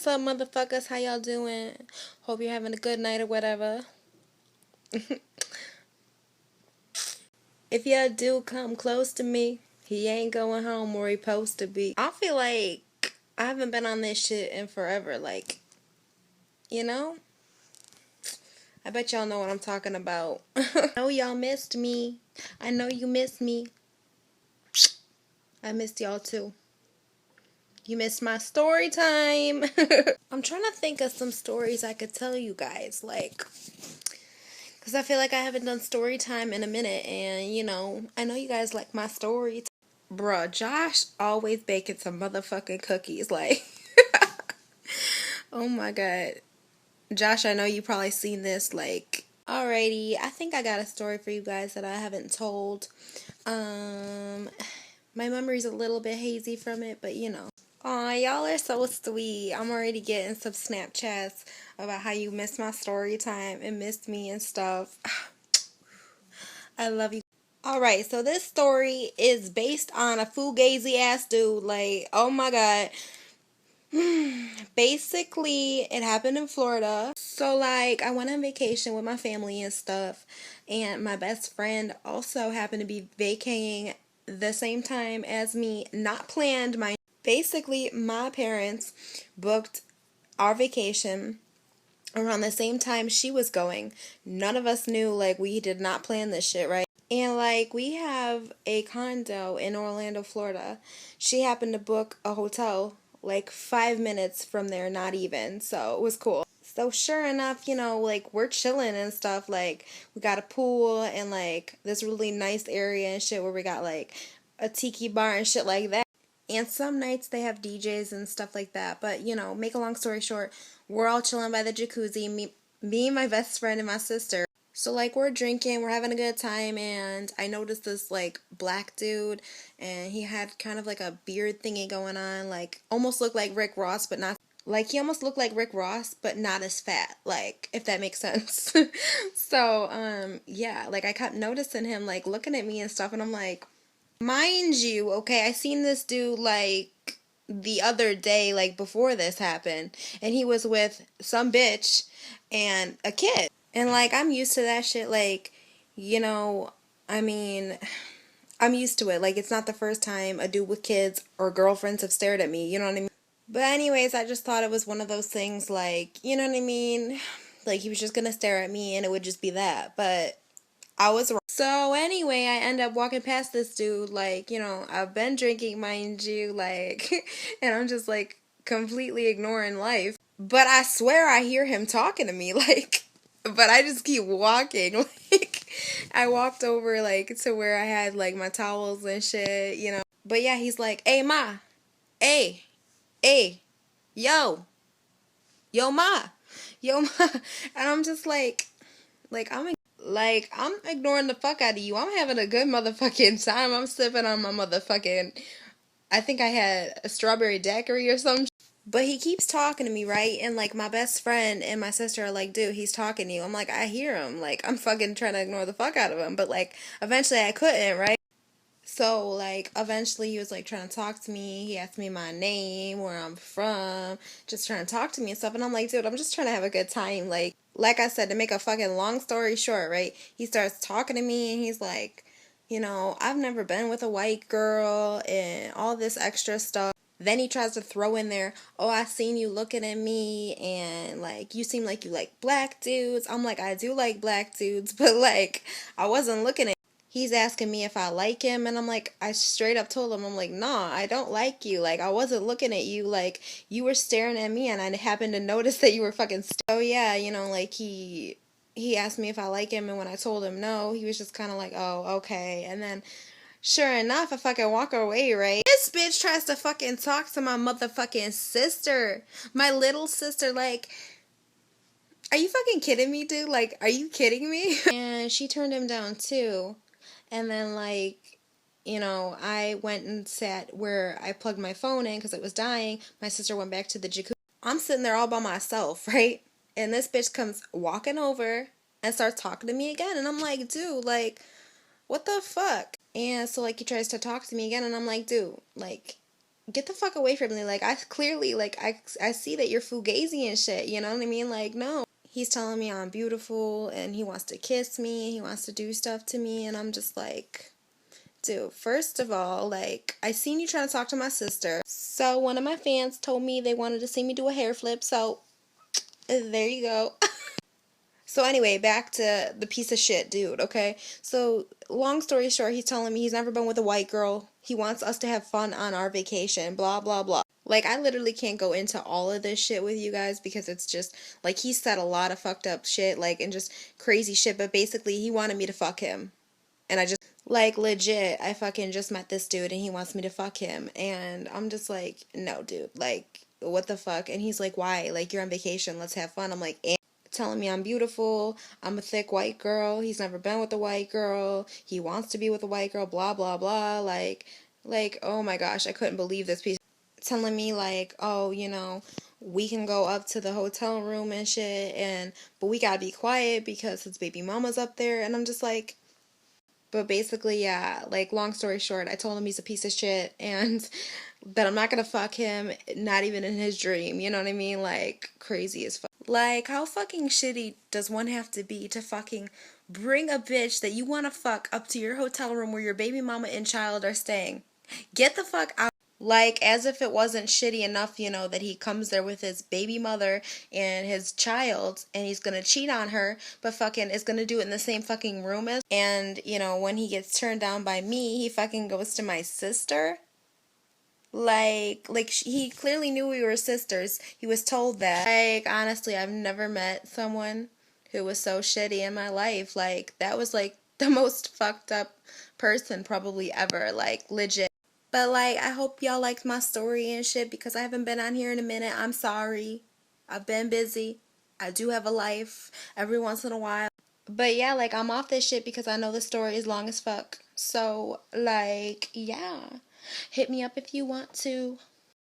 What's up, motherfuckers? How y'all doing? Hope you're having a good night or whatever. If y'all do come close to me, he ain't going home where he supposed to be. I feel like I haven't been on this shit in forever. Like, you know? I bet y'all know what I'm talking about. I know y'all missed me. I know you missed me. I missed y'all too. You missed my story time. I'm trying to think of some stories I could tell you guys. Like, because I feel like I haven't done story time in a minute, and I know you guys like my story. Bruh, Josh always baking some motherfucking cookies. Like, oh my god. Josh, I know you probably seen this. Like, alrighty, I think I got a story for you guys that I haven't told. My memory's a little bit hazy from it, but Aw, y'all are so sweet. I'm already getting some Snapchats about how you missed my story time and missed me and stuff. I love you. Alright, so this story is based on a fugazi ass dude. Like, oh my god. Basically, it happened in Florida. So, like, I went on vacation with my family and stuff. And my best friend also happened to be vacating the same time as me. Not planned, mind. Basically, my parents booked our vacation around the same time she was going. None of us knew, like, we did not plan this shit, right? And, like, we have a condo in Orlando, Florida. She happened to book a hotel, like, 5 minutes from there, not even. So, it was cool. So, sure enough, like, we're chilling and stuff. Like, we got a pool and, like, this really nice area and shit where we got, like, a tiki bar and shit like that. And some nights they have DJs and stuff like that. But, make a long story short, we're all chilling by the jacuzzi, me and my best friend and my sister. So, like, we're drinking, we're having a good time, and I noticed this, like, black dude, and he had kind of, like, a beard thingy going on, like, almost looked like Rick Ross, but not, like, he almost looked like Rick Ross, but not as fat, like, if that makes sense. So, yeah, like, I kept noticing him, like, looking at me and stuff, and I'm like, mind you, okay, I seen this dude, like, the other day, like, before this happened, and he was with some bitch and a kid. And, like, I'm used to that shit, like, I mean, I'm used to it. Like, it's not the first time a dude with kids or girlfriends have stared at me, you know what I mean? But anyways, I just thought it was one of those things, like, you know what I mean? Like, he was just gonna stare at me and it would just be that. But I was wrong. So anyway, I end up walking past this dude, like, I've been drinking, mind you, like, and I'm just, like, completely ignoring life. But I swear I hear him talking to me, like, but I just keep walking, like, I walked over, like, to where I had, like, my towels and shit. But yeah, he's like, hey, ma, hey, hey, yo, yo, ma, yo, ma, and I'm just like, I'm ignoring the fuck out of you. I'm having a good motherfucking time. I'm sipping on my motherfucking, I think I had a strawberry daiquiri or something. But he keeps talking to me, right? And, like, my best friend and my sister are like, dude, he's talking to you. I'm like, I hear him. Like, I'm fucking trying to ignore the fuck out of him. But, like, eventually I couldn't, right? So, like, eventually he was, like, trying to talk to me. He asked me my name, where I'm from, just trying to talk to me and stuff. And I'm like, dude, I'm just trying to have a good time. Like I said, to make a fucking long story short, right? He starts talking to me and he's like, I've never been with a white girl and all this extra stuff. Then he tries to throw in there, oh, I seen you looking at me and, like, you seem like you like black dudes. I'm like, I do like black dudes, but, like, I wasn't looking at. He's asking me if I like him, and I'm like, I straight up told him, I'm like, nah, I don't like you. Like, I wasn't looking at you. Like, you were staring at me, and I happened to notice that you were fucking. Oh yeah, like he asked me if I like him, and when I told him no, he was just kind of like, oh, okay. And then, sure enough, I fucking walk away, right? This bitch tries to fucking talk to my motherfucking sister, my little sister. Like, are you fucking kidding me, dude? Like, are you kidding me? And she turned him down too. And then, like, I went and sat where I plugged my phone in because it was dying. My sister went back to the jacuzzi. I'm sitting there all by myself, right? And this bitch comes walking over and starts talking to me again. And I'm like, dude, like, what the fuck? And so, like, he tries to talk to me again. And I'm like, dude, like, get the fuck away from me. Like, I clearly, like, I see that you're fugazi and shit, you know what I mean? Like, no. He's telling me I'm beautiful, and he wants to kiss me, he wants to do stuff to me, and I'm just like, dude, first of all, like, I seen you trying to talk to my sister. So one of my fans told me they wanted to see me do a hair flip, so there you go. So anyway, back to the piece of shit dude, okay? So long story short, he's telling me he's never been with a white girl. He wants us to have fun on our vacation, blah, blah, blah. Like, I literally can't go into all of this shit with you guys because it's just, like, he said a lot of fucked up shit, like, and just crazy shit, but basically he wanted me to fuck him. And I just, like, legit, I fucking just met this dude and he wants me to fuck him. And I'm just like, no, dude, like, what the fuck? And he's like, why? Like, you're on vacation, let's have fun. I'm like, telling me I'm beautiful, I'm a thick white girl, he's never been with a white girl, he wants to be with a white girl, blah, blah, blah. Like, oh my gosh, I couldn't believe this piece. Telling me, like, oh, you know, we can go up to the hotel room and shit, and, but we gotta be quiet because his baby mama's up there. And I'm just like, but basically, yeah, like, long story short, I told him he's a piece of shit and that I'm not gonna fuck him, not even in his dream, you know what I mean? Like, crazy as fuck. Like, how fucking shitty does one have to be to fucking bring a bitch that you wanna fuck up to your hotel room where your baby mama and child are staying? Get the fuck out. Like, as if it wasn't shitty enough, you know, that he comes there with his baby mother and his child and he's gonna cheat on her, but fucking is gonna do it in the same fucking room as. And, you know, when he gets turned down by me, he fucking goes to my sister. Like he clearly knew we were sisters. He was told that. Like, honestly, I've never met someone who was so shitty in my life. Like, that was like the most fucked up person probably ever. Like, legit. But, like, I hope y'all liked my story and shit because I haven't been on here in a minute. I'm sorry. I've been busy. I do have a life every once in a while. But yeah, like, I'm off this shit because I know the story is long as fuck. So, like, yeah. Hit me up if you want to.